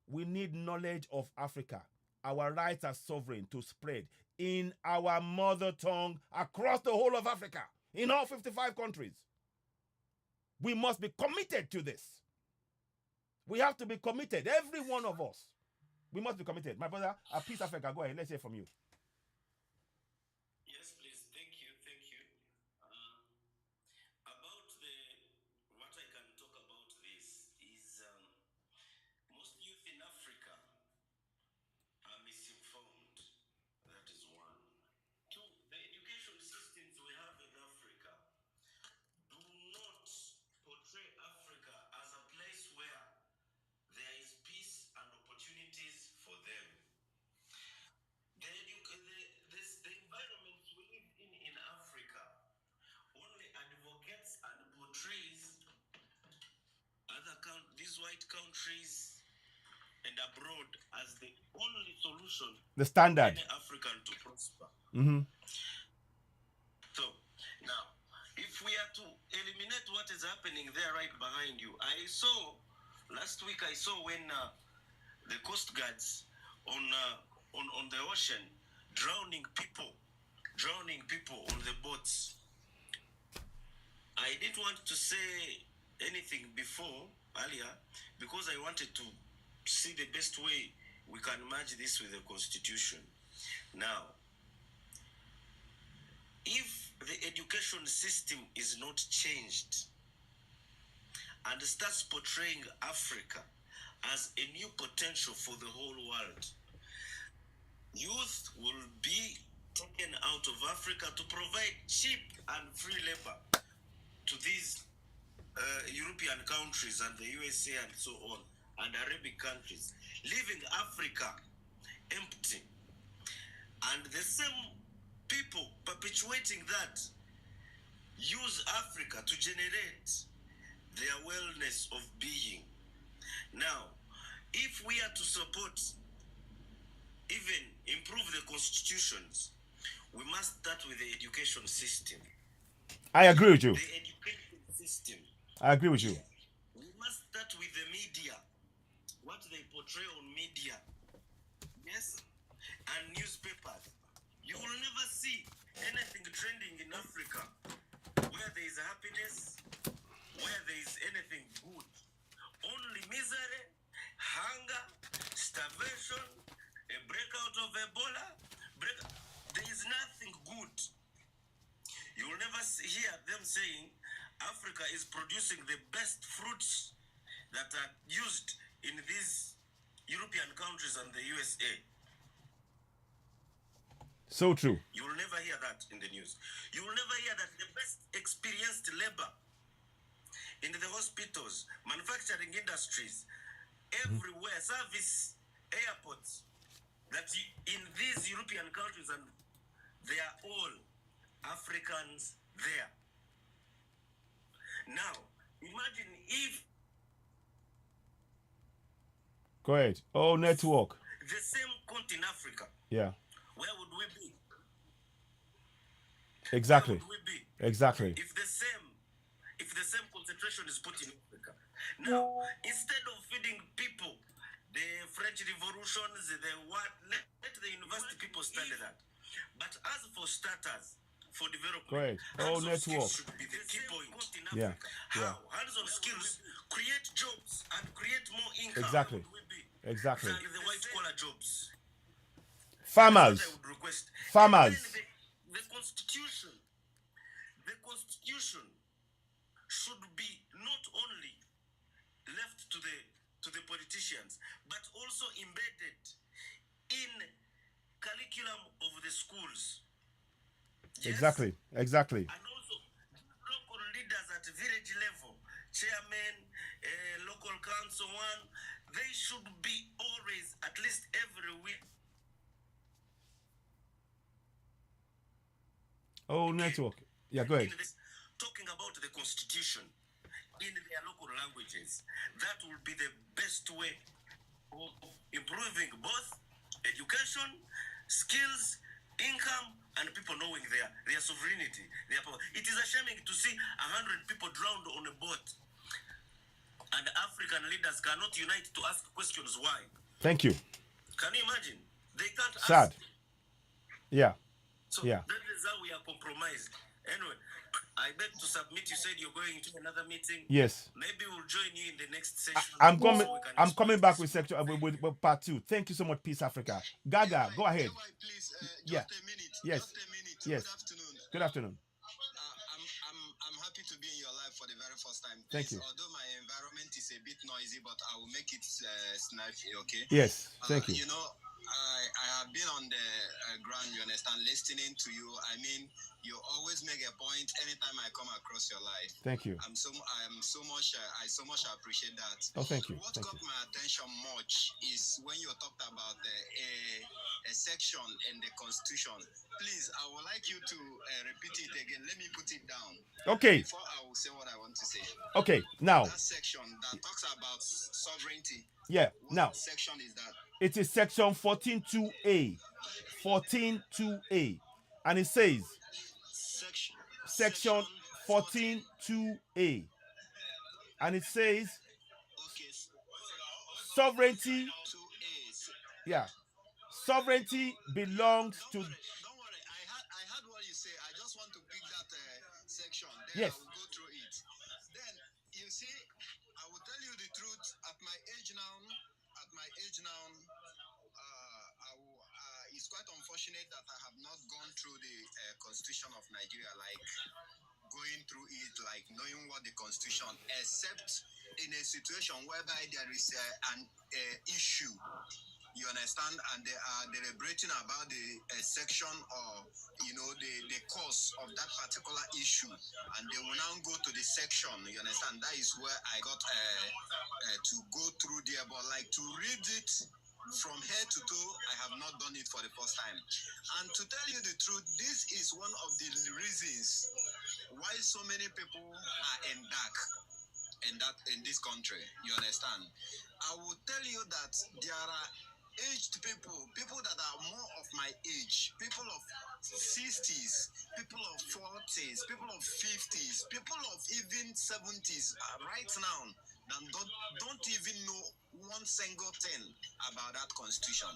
we need knowledge of Africa. Our rights as sovereign to spread in our mother tongue across the whole of Africa, in all 55 countries. We must be committed to this. We have to be committed, every one of us. We must be committed. My brother, Peace Africa, go ahead. Let's hear from you. Yes, please. Thank you. Thank you. About what I can talk about this is most youth in Africa are misinformed. developed countries and abroad as the only solution The standard. for any African to prosper. Mm-hmm. So now, if we are to eliminate what is happening there right behind you, I saw last week. I saw when the coast guards on the ocean drowning people on the boats. I didn't want to say anything before earlier because I wanted to see the best way we can merge this with the constitution. Now, if the education system is not changed and starts portraying Africa as a new potential for the whole world, youth will be taken out of Africa to provide cheap and free labor to these European countries and the USA and so on, and Arabic countries, leaving Africa empty. And the same people perpetuating that use Africa to generate their wellness of being. Now, if we are to support, even improve the constitutions, we must start with the education system. I agree with you. The education system. I agree with you. We must start with the media, what they portray on media, yes, and newspapers. You will never see anything trending in Africa where there is happiness, where there is anything good. Only misery, hunger, starvation, a breakout of Ebola. There is nothing good. You will never hear them saying Africa is producing the best fruits that are used in these European countries and the USA. So true. You will never hear that in the news. You will never hear that the best experienced labor in the hospitals, manufacturing industries, everywhere, service, airports, that in these European countries, and they are all Africans there. Now, imagine if Go ahead. Oh, network. the same continent in Africa, Yeah. where would we be? Exactly. Where would we be? Exactly. If the same concentration is put in Africa. Now, instead of feeding people the French revolutions, let the university people study that. But as for starters, for development, Go ahead. Oh, hands-on skills network. should be the key point in Yeah, Africa. yeah. How? Hands-on skills create jobs and create more income. Exactly. Where would we be? Exactly. Than the white-collar jobs. Farmers. That's what I would request. Farmers. And then the constitution should be not only left to the politicians, but also embedded in curriculum of the schools. Yes? Exactly. Exactly. And also local leaders at village level, chairman, local council one, they should be always, at least every week. Oh, network. Yeah, go ahead. Talking about the constitution in their local languages. That will be the best way of improving both education, skills, income, and people knowing their sovereignty, their power. It is ashaming to see 100 people drowned on a boat, and African leaders cannot unite to ask questions why. Thank you. Can you imagine? They can't Sad. ask. Yeah. So Yeah. that is how we are compromised. Anyway, I beg to submit. You said you're going to another meeting. Yes. Maybe we'll join you in the next session. I'm coming. so we can I'm coming back discuss with section with part 2. Thank you so much, Peace Africa. Gaga, go ahead. Please, Yeah. just a minute. Yes. Just a minute. Yes. Good afternoon. Good afternoon. I'm happy to be in your life for the very first time. Thank Please, you. Although my environment is a bit noisy, but I will make it snappy. Okay. Yes. Thank you. You know, I have been on the ground, you understand, listening to you. I mean, you always make a point anytime I come across your life. Thank you. I so much appreciate that. Oh, thank you. What Thank caught you. my attention much is when you talked about a section in the Constitution. Please, I would like you to repeat it again. Let me put it down Okay. before I will say what I want to say. Okay. Now, That section that talks about sovereignty. yeah. What Now, section is that? it is section 14.2a. 14.2a. And it says, Section section 14. 14.2a. And it says, Okay, sovereignty, 2A. yeah, sovereignty Yeah, belongs don't to, worry, don't worry. I heard what you say. I just want to pick that section. Then I yes, will go through it. Then you see, I will tell you the truth. At my age now, it's quite unfortunate that I have not gone through the Constitution of Nigeria, like going through it, like knowing what the Constitution, except in a situation whereby there is an issue. You understand, and they are deliberating about the section or the cause of that particular issue, and they will now go to the section. You understand, that is where I got to go through there, but like to read it from head to toe, I have not done it for the first time. And to tell you the truth, this is one of the reasons why so many people are in dark in this country. You understand? I will tell you that there are aged people that are more of my age, people of 60s, people of 40s, people of 50s, people of even 70s right now that don't even know one single thing about that constitution.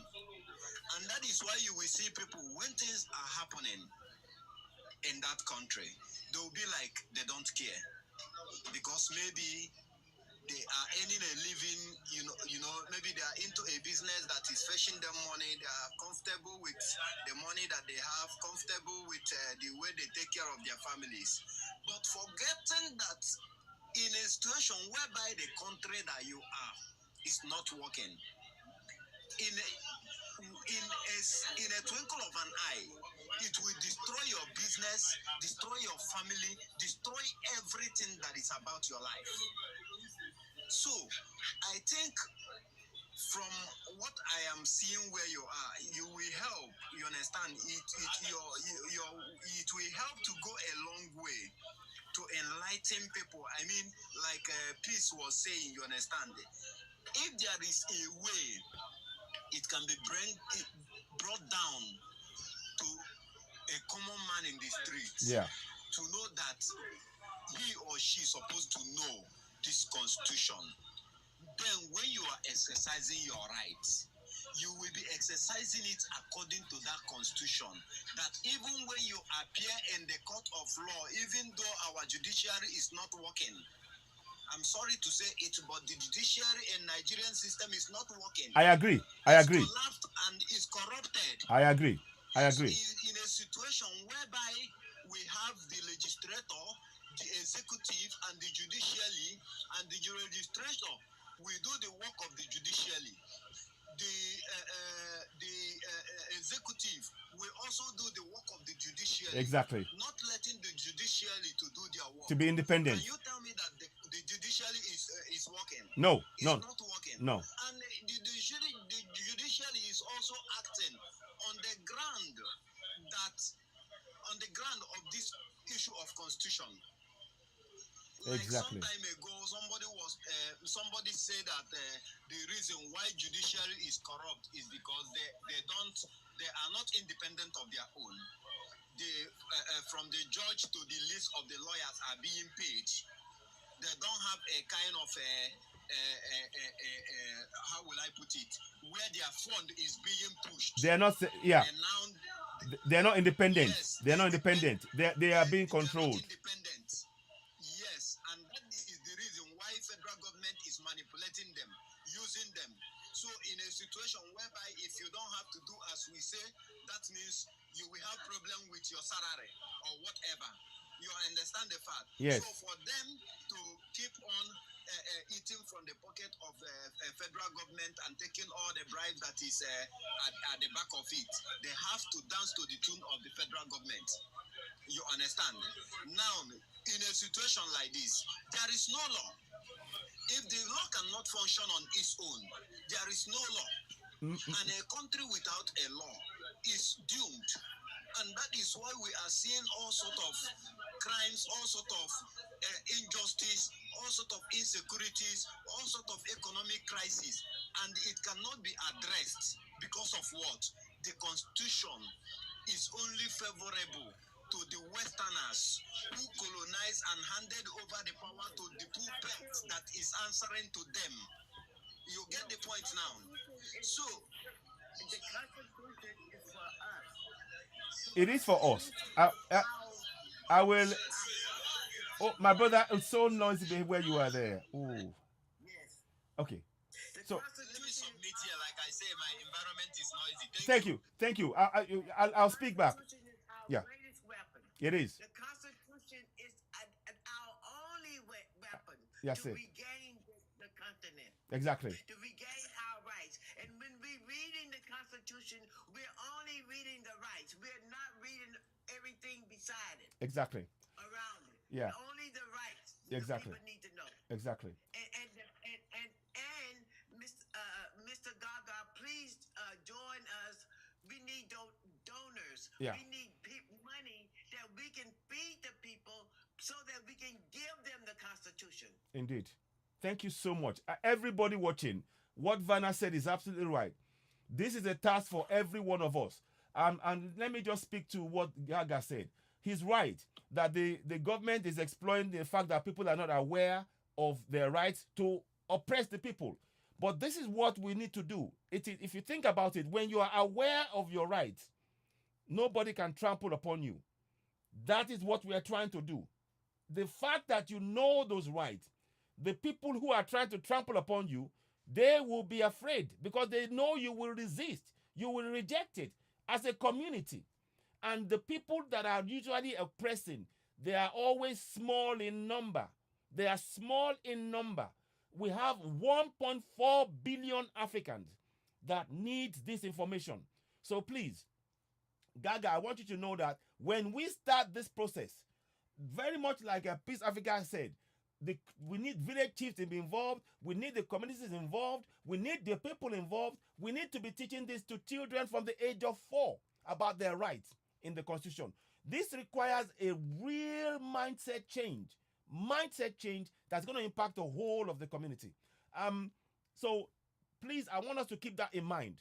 And that is why you will see people, when things are happening in that country, they will be like they don't care, because maybe they are earning a living, maybe they are into a business that is fetching them money. They are comfortable with the money that they have, comfortable with the way they take care of their families, but forgetting that in a situation whereby the country that you are is not working, in a twinkle of an eye, it will destroy your business, destroy your family, destroy everything that is about your life. So, I think from what I am seeing where you are, you will help. You understand? It will help to go a long way to enlighten people. I mean, like Peace was saying, you understand? If there is a way, it can be brought down to a common man in the streets, yeah, to know that he or she is supposed to know this constitution. Then when you are exercising your rights, you will be exercising it according to that constitution. That even when you appear in the court of law, even though our judiciary is not working, I'm sorry to say it, but the judiciary in Nigerian system is not working. I agree. I It's agree. collapsed and is corrupted. I agree. I So agree. in a situation whereby we have the legislator, the executive, and the judiciary, and the legislator will do the work of the judiciary. The executive will also do the work of the judiciary. Exactly. Not letting the judiciary to do their work. To be independent. Can you tell me that the judiciary is working? No, It's no, not working. no. And the judiciary is also acting on the ground of this issue of constitution. Like some Exactly. time ago, somebody said that the reason why judiciary is corrupt is because they are not independent of their own. They from the judge to the list of the lawyers are being paid. They don't have a kind of how will I put it, where their fund is being pushed. They are not. Yeah. And now They are not independent. yes, They are not independent. They are being they are not controlled. independent. Yes, and that is the reason why federal government is manipulating them, using them. So in a situation whereby if you don't have to do as we say, that means you will have problem with your salary or whatever. You understand the fact. Yes. So for them to keep on eating from the pocket of federal government and taking all the bribes that is at the back of it. They have to dance to the tune of the federal government. You understand? Now, in a situation like this, there is no law. If the law cannot function on its own, there is no law. And a country without a law is doomed. And that is why we are seeing all sort of crimes, all sort of injustice, all sort of insecurities, all sort of economic crisis. And it cannot be addressed because of what? The constitution is only favorable to the Westerners who colonized and handed over the power to the puppet that is answering to them. You get the point now. So, the Constitution is for us. It is for us. I will. Oh, my brother, it's so noisy where you are there. Ooh. Yes. Okay. The So let me submit here. Like I say, my environment is noisy. thank you, thank you. I'll speak back. Constitution is our Yeah. greatest weapon. It is. The Constitution is our only weapon Yes, to it. regain the continent, Exactly. to regain our rights. And when we're reading the Constitution, we're only reading the rights. We're not reading everything beside it, Exactly. around it. Yeah. Only the rights Exactly. people need to know. Exactly. And Mr. Gaga, please join us. We need donors. Yeah. We need money that we can feed the people so that we can give them the Constitution. Indeed. Thank you so much. Everybody watching, what Vanna said is absolutely right. This is a task for every one of us. And let me just speak to what Gaga said. He's right that the government is exploiting the fact that people are not aware of their rights to oppress the people. But this is what we need to do. If you think about it, when you are aware of your rights, nobody can trample upon you. That is what we are trying to do. The fact that you know those rights, the people who are trying to trample upon you, they will be afraid because they know you will resist, you will reject it as a community. And the people that are usually oppressing, they are always small in number. They are small in number. We have 1.4 billion Africans that need this information. So please, Gaga, I want you to know that when we start this process, very much like Peace Africa said, we need village chiefs to be involved. We need the communities involved. We need the people involved. We need to be teaching this to children from the age of 4 about their rights in the Constitution. This requires a real mindset change that's going to impact the whole of the community. So please, I want us to keep that in mind.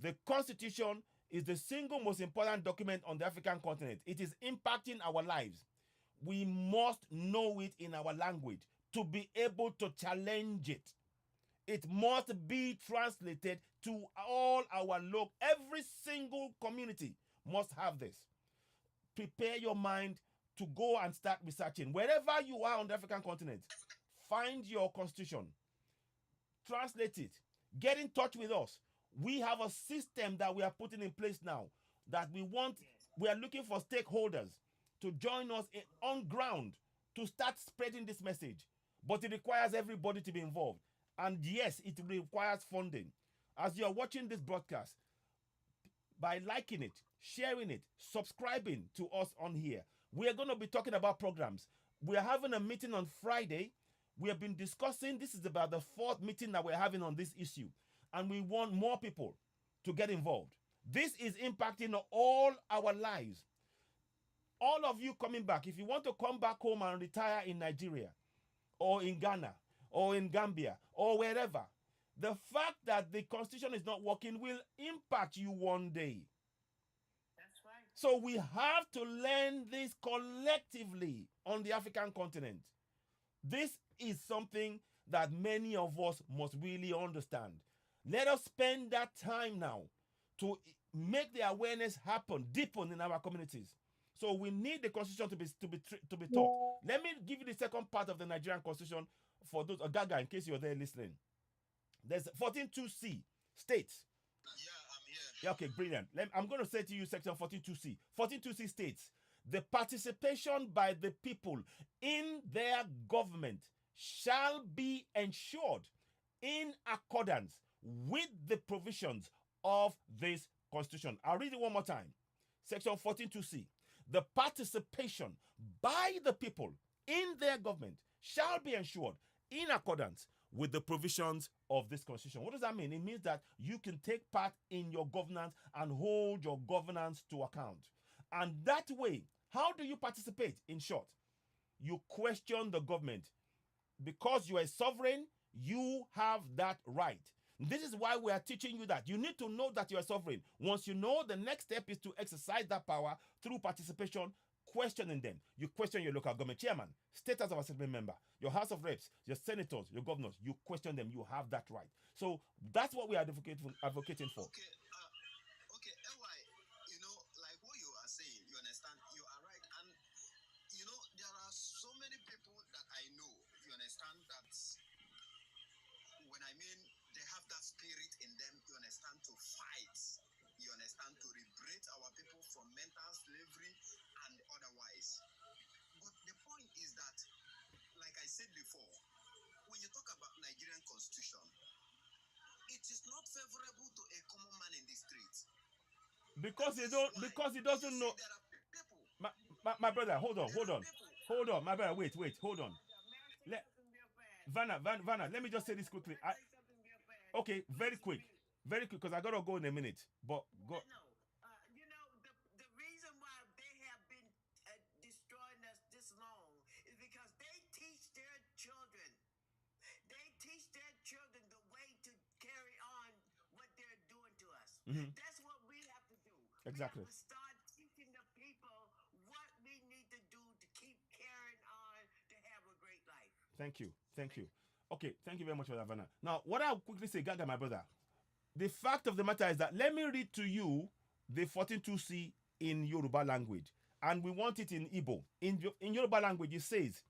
The Constitution is the single most important document on the African continent. It is impacting our lives. We must know it in our language to be able to challenge it. It must be translated to all our every single community must have this. Prepare your mind to go and start researching. Wherever you are on the African continent, find your constitution, translate it, get in touch with us. We have a system that we are putting in place now that we are looking for stakeholders to join us on ground to start spreading this message. But it requires everybody to be involved. And yes, it requires funding. As you are watching this broadcast, by liking it, sharing it, subscribing to us on here, we are going to be talking about programs. We are having a meeting on Friday. We have been discussing, this is about the 4th meeting that we're having on this issue. And we want more people to get involved. This is impacting all our lives. All of you coming back, if you want to come back home and retire in Nigeria or in Ghana or in Gambia or wherever, the fact that the constitution is not working will impact you one day. That's right. So we have to learn this collectively on the African continent. This is something that many of us must really understand. Let us spend that time now to make the awareness happen, deepen in our communities. So we need the constitution to be taught. Let me give you the second part of the Nigerian constitution for those, Gaga, in case you're there listening. There's 14.2c, states. Yeah, I'm here. Yeah, okay, brilliant. I'm going to say to you section 14.2c. 14.2c states, the participation by the people in their government shall be ensured in accordance with the provisions of this Constitution. I'll read it one more time. Section 14.2c. The participation by the people in their government shall be ensured in accordance with the provisions of this Constitution. What does that mean? It means that you can take part in your governance and hold your governance to account. And that way, how do you participate? In short, you question the government. Because you are a sovereign, you have that right. This is why we are teaching you that. You need to know that you are sovereign. Once you know, the next step is to exercise that power through participation, questioning them. You question your local government chairman, status of assembly member, your House of Reps, your senators, your governors. You question them. You have that right. So that's what we are advocating for. Okay, LY, like what you are saying, you understand, you are right. And, there are so many people that I know, you understand, that when I mean they have that spirit in them, you understand, to fight, you understand, to liberate our people from mental slavery and otherwise. But the point is that, like I said before, when you talk about Nigerian constitution, it is not favorable to a common man in the streets. Because he doesn't know. There are people. My brother, hold on, my brother, wait, hold on. Vanna, let me just say this quickly. Okay, very quick, because I gotta go in a minute. But go. The reason why they have been destroying us this long is because they teach their children. They teach their children the way to carry on what they're doing to us. Mm-hmm. That's what we have to do. Exactly. We have to start teaching the people what we need to do to keep carrying on to have a great life. Thank you. Okay, thank you very much for that, Vanna. Now, what I'll quickly say, Gaga, my brother, the fact of the matter is that let me read to you the 14.2c in Yoruba language. And we want it in Igbo. In Yoruba language, it says,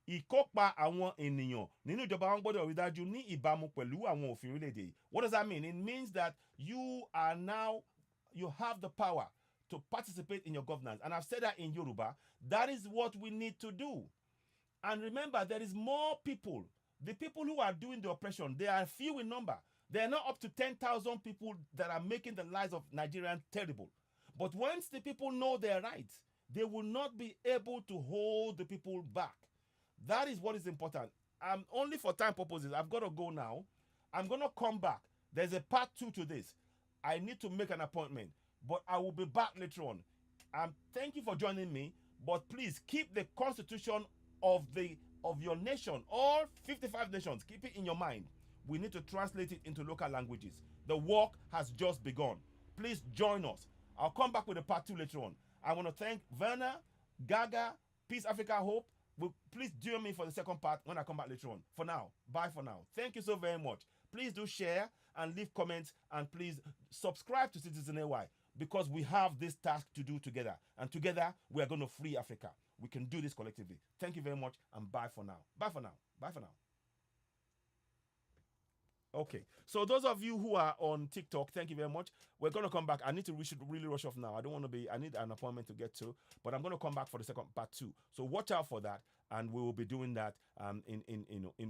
ìkópa àwọn ènìyàn nínú ìjọba wọn gbọ́dọ̀ rí dájú ní ìbámu pẹ̀lú àwọn òfin orílẹ̀-èdè. What does that mean? It means that you have the power to participate in your governance. And I've said that in Yoruba. That is what we need to do. And remember, there is more people. The people who are doing the oppression, they are few in number. They are not up to 10,000 people that are making the lives of Nigerians terrible. But once the people know their rights, they will not be able to hold the people back. That is what is important. Only for time purposes, I've got to go now. I'm going to come back. There's a part 2 to this. I need to make an appointment, but I will be back later on. Thank you for joining me, but please keep the constitution of your nation, all 55 nations, keep it in your mind. We need to translate it into local languages. The work has just begun. Please join us. I'll come back with a part 2 later on. I want to thank Werner, Gaga, Peace Africa Hope. Please join me for the second part when I come back later on. For now, bye for now. Thank you so very much. Please do share and leave comments, and please subscribe to Citizen AY, because we have this task to do together. And together, we are going to free Africa. We can do this collectively. Thank you very much, and bye for now. Bye for now. Bye for now. Okay, so those of you who are on TikTok, thank you very much. We're going to come back. We should really rush off now. I need an appointment to get to, but I'm going to come back for the second part 2. So watch out for that, and we will be doing that in